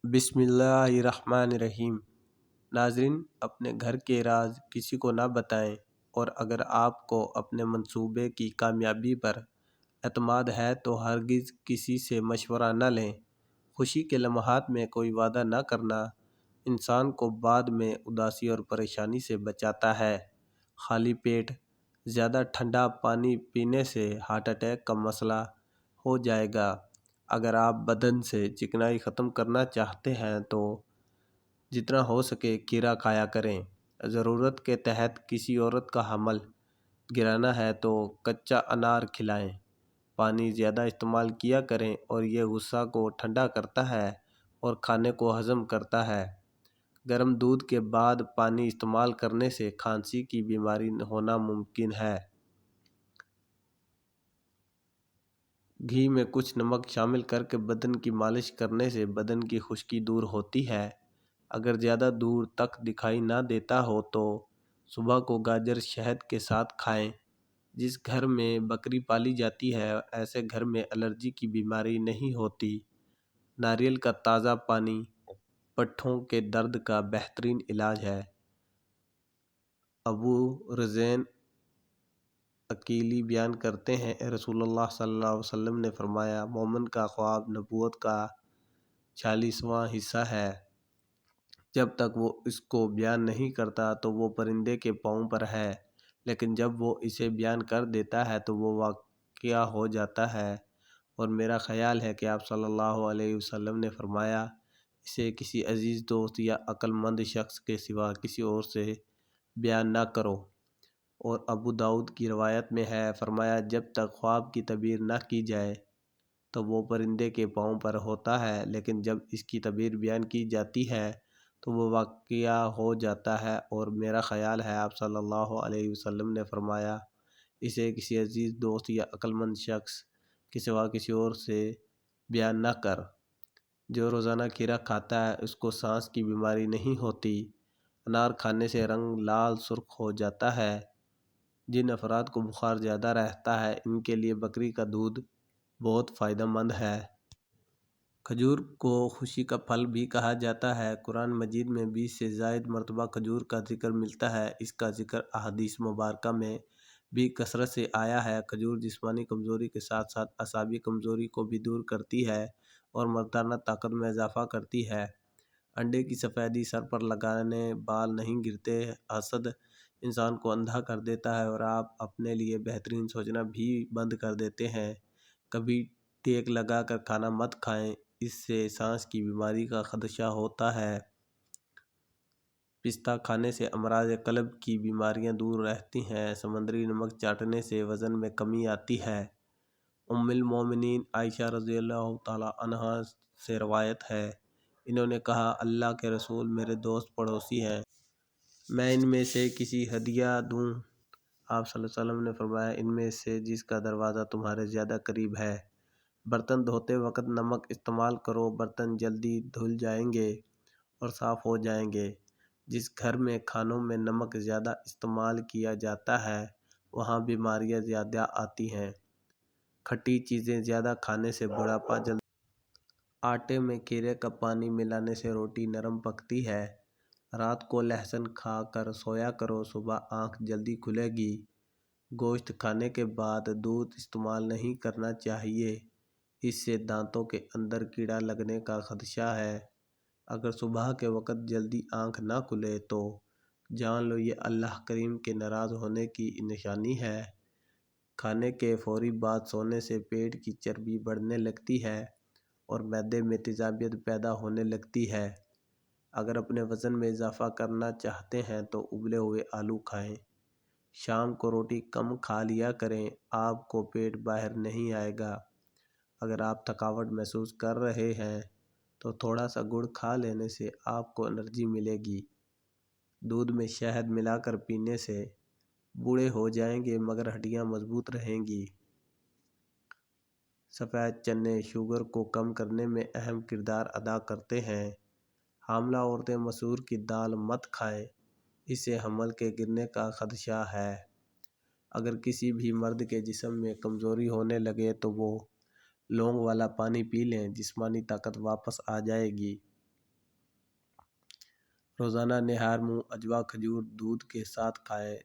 بسم اللہ الرحمن الرحیم۔ ناظرین، اپنے گھر کے راز کسی کو نہ بتائیں، اور اگر آپ کو اپنے منصوبے کی کامیابی پر اعتماد ہے تو ہرگز کسی سے مشورہ نہ لیں۔ خوشی کے لمحات میں کوئی وعدہ نہ کرنا انسان کو بعد میں اداسی اور پریشانی سے بچاتا ہے۔ خالی پیٹ زیادہ ٹھنڈا پانی پینے سے ہارٹ اٹیک کا مسئلہ ہو جائے گا۔ اگر آپ بدن سے چکنائی ختم کرنا چاہتے ہیں تو جتنا ہو سکے کھیرا کھایا کریں۔ ضرورت کے تحت کسی عورت کا حمل گرانا ہے تو کچا انار کھلائیں۔ پانی زیادہ استعمال کیا کریں اور یہ غصہ کو ٹھنڈا کرتا ہے اور کھانے کو ہضم کرتا ہے۔ گرم دودھ کے بعد پانی استعمال کرنے سے کھانسی کی بیماری ہونا ممکن ہے۔ گھی میں کچھ نمک شامل کر کے بدن کی مالش کرنے سے بدن کی خشکی دور ہوتی ہے۔ اگر زیادہ دور تک دکھائی نہ دیتا ہو تو صبح کو گاجر شہد کے ساتھ کھائیں۔ جس گھر میں بکری پالی جاتی ہے ایسے گھر میں الرجی کی بیماری نہیں ہوتی۔ ناریل کا تازہ پانی پٹھوں کے درد کا بہترین علاج ہے۔ ابو رزین عقیلی بیان کرتے ہیں، رسول اللہ صلی اللہ علیہ وسلم نے فرمایا، مومن کا خواب نبوت کا 46واں حصہ ہے۔ جب تک وہ اس کو بیان نہیں کرتا تو وہ پرندے کے پاؤں پر ہے، لیکن جب وہ اسے بیان کر دیتا ہے تو وہ واقعہ ہو جاتا ہے۔ اور میرا خیال ہے کہ آپ صلی اللہ علیہ وسلم نے فرمایا، اسے کسی عزیز دوست یا عقل مند شخص کے سوا کسی اور سے بیان نہ کرو۔ اور ابو داؤد کی روایت میں ہے، فرمایا، جب تک خواب کی تعبیر نہ کی جائے تو وہ پرندے کے پاؤں پر ہوتا ہے، لیکن جب اس کی تعبیر بیان کی جاتی ہے تو وہ واقعہ ہو جاتا ہے۔ اور میرا خیال ہے آپ صلی اللہ علیہ وسلم نے فرمایا، اسے کسی عزیز دوست یا عقل مند شخص کے سوا کسی اور سے بیان نہ کر۔ جو روزانہ کھیرا کھاتا ہے اس کو سانس کی بیماری نہیں ہوتی۔ انار کھانے سے رنگ لال سرخ ہو جاتا ہے۔ جن افراد کو بخار زیادہ رہتا ہے ان کے لیے بکری کا دودھ بہت فائدہ مند ہے۔ کھجور کو خوشی کا پھل بھی کہا جاتا ہے۔ قرآن مجید میں 20 سے زائد مرتبہ کھجور کا ذکر ملتا ہے۔ اس کا ذکر احادیث مبارکہ میں بھی کثرت سے آیا ہے۔ کھجور جسمانی کمزوری کے ساتھ ساتھ اعصابی کمزوری کو بھی دور کرتی ہے اور مردانہ طاقت میں اضافہ کرتی ہے۔ انڈے کی سفیدی سر پر لگانے بال نہیں گرتے۔ حسد انسان کو اندھا کر دیتا ہے اور آپ اپنے لیے بہترین سوچنا بھی بند کر دیتے ہیں۔ کبھی ٹیک لگا کر کھانا مت کھائیں، اس سے سانس کی بیماری کا خدشہ ہوتا ہے۔ پستہ کھانے سے امراض قلب کی بیماریاں دور رہتی ہیں۔ سمندری نمک چاٹنے سے وزن میں کمی آتی ہے۔ ام المومنین عائشہ رضی اللہ تعالی عنہا سے روایت ہے، انہوں نے کہا، اللہ کے رسول میرے دوست پڑوسی ہیں، میں ان میں سے کسی ہدیہ دوں؟ آپ صلی اللہ علیہ وسلم نے فرمایا، ان میں سے جس کا دروازہ تمہارے زیادہ قریب ہے۔ برتن دھوتے وقت نمک استعمال کرو، برتن جلدی دھل جائیں گے اور صاف ہو جائیں گے۔ جس گھر میں کھانوں میں نمک زیادہ استعمال کیا جاتا ہے وہاں بیماریاں زیادہ آتی ہیں۔ کھٹی چیزیں زیادہ کھانے سے بڑھاپا جلدی۔ آٹے میں کھیرے کا پانی ملانے سے روٹی نرم پکتی ہے۔ رات کو لہسن کھا کر سویا کرو، صبح آنکھ جلدی کھلے گی۔ گوشت کھانے کے بعد دودھ استعمال نہیں کرنا چاہیے، اس سے دانتوں کے اندر کیڑا لگنے کا خدشہ ہے۔ اگر صبح کے وقت جلدی آنکھ نہ کھلے تو جان لو یہ اللہ کریم کے ناراض ہونے کی نشانی ہے۔ کھانے کے فوری بعد سونے سے پیٹ کی چربی بڑھنے لگتی ہے اور معدے میں تیزابیت پیدا ہونے لگتی ہے۔ اگر اپنے وزن میں اضافہ کرنا چاہتے ہیں تو ابلے ہوئے آلو کھائیں۔ شام کو روٹی کم کھا لیا کریں، آپ کو پیٹ باہر نہیں آئے گا۔ اگر آپ تھکاوٹ محسوس کر رہے ہیں تو تھوڑا سا گڑ کھا لینے سے آپ کو انرجی ملے گی۔ دودھ میں شہد ملا کر پینے سے بوڑھے ہو جائیں گے مگر ہڈیاں مضبوط رہیں گی۔ سفید چنے شوگر کو کم کرنے میں اہم کردار ادا کرتے ہیں۔ حاملہ عورتیں مسور کی دال مت کھائیں، اس سے حمل کے گرنے کا خدشہ ہے۔ اگر کسی بھی مرد کے جسم میں کمزوری ہونے لگے تو وہ لونگ والا پانی پی لیں، جسمانی طاقت واپس آ جائے گی۔ روزانہ نہار منہ اجوا کھجور دودھ کے ساتھ کھائیں،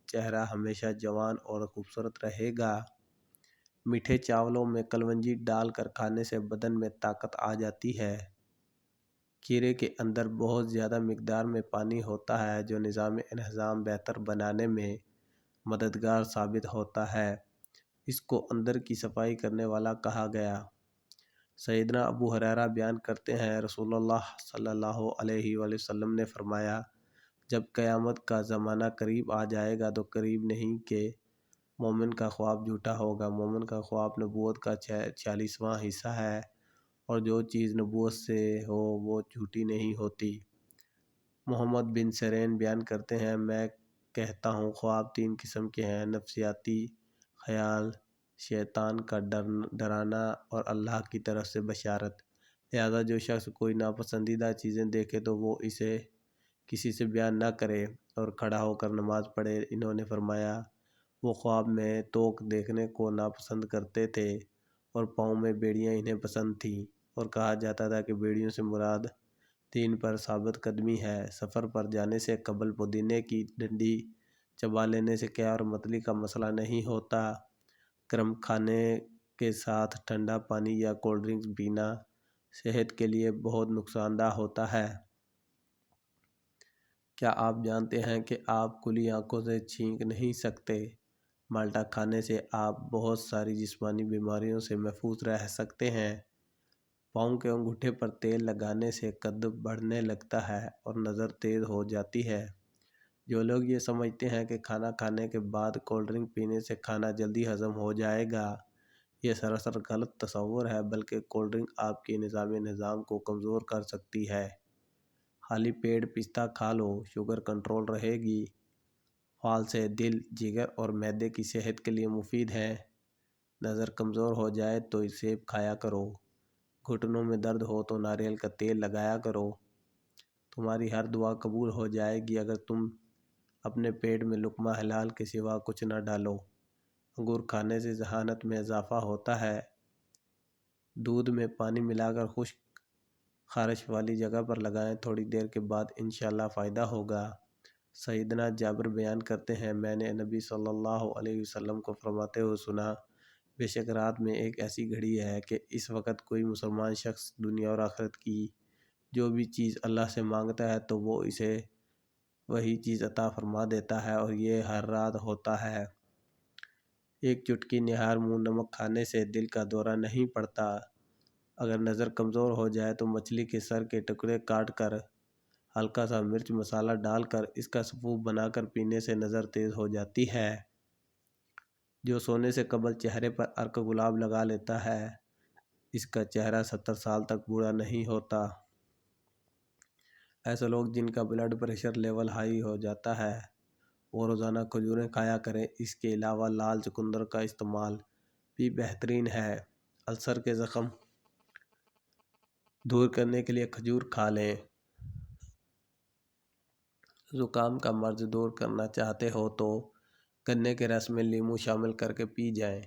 چہرہ ہمیشہ جوان اور خوبصورت رہے گا۔ میٹھے چاولوں میں کلونجی ڈال کر کھانے سے بدن میں طاقت آ جاتی ہے۔ کھیرے کے اندر بہت زیادہ مقدار میں پانی ہوتا ہے جو نظام انہضام بہتر بنانے میں مددگار ثابت ہوتا ہے۔ اس کو اندر کی صفائی کرنے والا کہا گیا۔ سیدنا ابو ہریرہ بیان کرتے ہیں، رسول اللہ صلی اللہ علیہ وآلہ وسلم نے فرمایا، جب قیامت کا زمانہ قریب آ جائے گا تو قریب نہیں کہ مومن کا خواب جھوٹا ہوگا۔ مومن کا خواب نبوت کا 46واں حصہ ہے، اور جو چیز نبوت سے ہو وہ جھوٹی نہیں ہوتی۔ محمد بن سیرین بیان کرتے ہیں، میں کہتا ہوں خواب 3 قسم کے ہیں: نفسیاتی خیال، شیطان کا ڈرانا، اور اللہ کی طرف سے بشارت۔ لہذا جو شخص کوئی ناپسندیدہ چیزیں دیکھے تو وہ اسے کسی سے بیان نہ کرے اور کھڑا ہو کر نماز پڑھے۔ انہوں نے فرمایا، وہ خواب میں توق دیکھنے کو ناپسند کرتے تھے اور پاؤں میں بیڑیاں انہیں پسند تھیں، اور کہا جاتا تھا کہ بیڑیوں سے مراد دین پر ثابت قدمی ہے۔ سفر پر جانے سے قبل پودینے کی ڈنڈی چبا لینے سے قے اور متلی کا مسئلہ نہیں ہوتا۔ گرم کھانے کے ساتھ ٹھنڈا پانی یا کولڈ ڈرنکس پینا صحت کے لیے بہت نقصان دہ ہوتا ہے۔ کیا آپ جانتے ہیں کہ آپ کھلی آنکھوں سے چھینک نہیں سکتے؟ مالٹا کھانے سے آپ بہت ساری جسمانی بیماریوں سے محفوظ رہ سکتے ہیں۔ پاؤں کے انگوٹھے پر تیل لگانے سے قد بڑھنے لگتا ہے اور نظر تیز ہو جاتی ہے۔ جو لوگ یہ سمجھتے ہیں کہ کھانا کھانے کے بعد کولڈ ڈرنک پینے سے کھانا جلدی ہضم ہو جائے گا، یہ سراسر غلط تصور ہے، بلکہ کولڈ ڈرنک آپ کے نظام کو کمزور کر سکتی ہے۔ خالی پیٹ پستہ کھا لو، شوگر کنٹرول رہے گی۔ پھال سے دل، جگر اور معدے کی صحت کے لیے مفید ہے۔ نظر کمزور ہو جائے تو سیب کھایا کرو۔ گھٹنوں میں درد ہو تو ناریل کا تیل لگایا کرو۔ تمہاری ہر دعا قبول ہو جائے گی اگر تم اپنے پیٹ میں لقمہ حلال کے سوا کچھ نہ ڈالو۔ انگور کھانے سے ذہانت میں اضافہ ہوتا ہے۔ دودھ میں پانی ملا کر خشک خارش والی جگہ پر لگائیں، تھوڑی دیر کے بعد انشاءاللہ فائدہ ہوگا۔ سیدنا جابر بیان کرتے ہیں، میں نے نبی صلی اللہ علیہ وسلم کو فرماتے ہوئے سنا، بے شک رات میں ایک ایسی گھڑی ہے کہ اس وقت کوئی مسلمان شخص دنیا اور آخرت کی جو بھی چیز اللہ سے مانگتا ہے تو وہ اسے وہی چیز عطا فرما دیتا ہے، اور یہ ہر رات ہوتا ہے۔ ایک چٹکی نہار منہ نمک کھانے سے دل کا دورہ نہیں پڑتا۔ اگر نظر کمزور ہو جائے تو مچھلی کے سر کے ٹکڑے کاٹ کر ہلکا سا مرچ مسالہ ڈال کر اس کا سوپ بنا کر پینے سے نظر تیز ہو جاتی ہے۔ جو سونے سے قبل چہرے پر عرق گلاب لگا لیتا ہے، اس کا چہرہ 70 سال تک بوڑھا نہیں ہوتا۔ ایسے لوگ جن کا بلڈ پریشر لیول ہائی ہو جاتا ہے وہ روزانہ کھجوریں کھایا کریں۔ اس کے علاوہ لال چقندر کا استعمال بھی بہترین ہے۔ السر کے زخم دور کرنے کے لیے کھجور کھا لیں۔ زکام کا مرض دور کرنا چاہتے ہو تو گنے کے رس میں لیموں شامل کر کے پی جائیں۔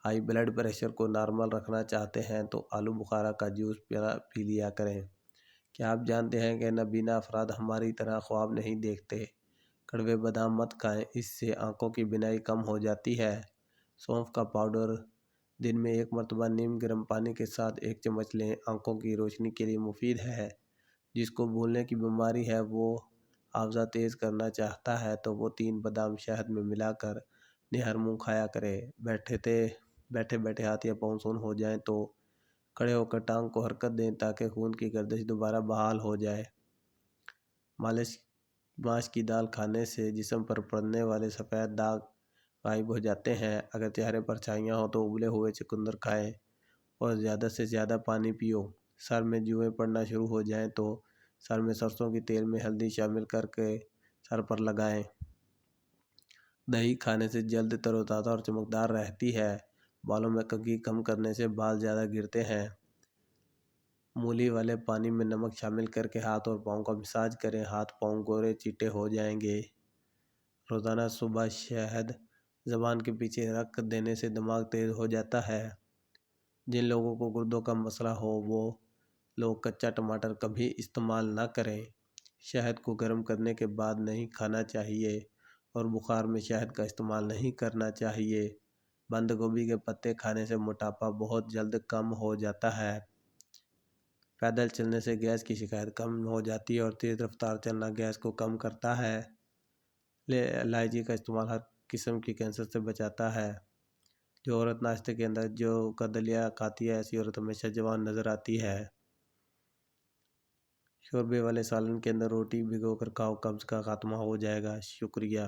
ہائی بلڈ پریشر کو نارمل رکھنا چاہتے ہیں تو آلو بخارا کا جوس پی لیا کریں۔ کیا آپ جانتے ہیں کہ نابینا افراد ہماری طرح خواب نہیں دیکھتے؟ کڑوے بادام مت کھائیں، اس سے آنکھوں کی بینائی کم ہو جاتی ہے۔ سونف کا پاؤڈر دن میں 1 مرتبہ نیم گرم پانی کے ساتھ 1 چمچ لیں، آنکھوں کی روشنی کے لیے مفید ہے۔ جس کو بھولنے کی بیماری ہے وہ حافظہ تیز کرنا چاہتا ہے تو وہ 3 بادام شہد میں ملا کر نہر منہ کھایا کرے۔ بیٹھے بیٹھے ہاتھ یا پاؤں سن ہو جائیں تو کھڑے ہو کر ٹانگ کو حرکت دیں تاکہ خون کی گردش دوبارہ بحال ہو جائے۔ ماش کی دال کھانے سے جسم پر پڑنے والے سفید داغ غائب ہو جاتے ہیں۔ اگر چہرے پر چھائیاں ہوں تو ابلے ہوئے چقندر کھائیں اور زیادہ سے زیادہ پانی پیو۔ سر میں جوئیں پڑنا شروع ہو جائیں تو سر میں سرسوں کے تیل میں ہلدی شامل کر کے سر پر لگائیں۔ دہی کھانے سے جلد تر و تازہ اور چمکدار رہتی ہے۔ بالوں میں کنگھی کم کرنے سے بال زیادہ گرتے ہیں۔ مولی والے پانی میں نمک شامل کر کے ہاتھ اور پاؤں کا مساج کریں، ہاتھ پاؤں گورے چیٹے ہو جائیں گے۔ روزانہ صبح شہد زبان کے پیچھے رکھ دینے سے دماغ تیز ہو جاتا ہے۔ جن لوگوں کو گردوں کا مسئلہ ہو وہ لوگ کچا ٹماٹر کبھی استعمال نہ کریں۔ شہد کو گرم کرنے کے بعد نہیں کھانا چاہیے، اور بخار میں شہد کا استعمال نہیں کرنا چاہیے۔ بند گوبھی کے پتے کھانے سے موٹاپا بہت جلد کم ہو جاتا ہے۔ پیدل چلنے سے گیس کی شکایت کم ہو جاتی ہے، اور تیز رفتار چلنا گیس کو کم کرتا ہے۔ الائچی کا استعمال ہر قسم کی کینسر سے بچاتا ہے۔ جو عورت ناشتے کے اندر جو کا دلیا کھاتی ہے، ایسی عورت ہمیشہ جوان نظر آتی ہے۔ شوربے والے سالن کے اندر روٹی بھگو کر کھاؤ، قبض کا خاتمہ ہو جائے گا۔ شکریہ۔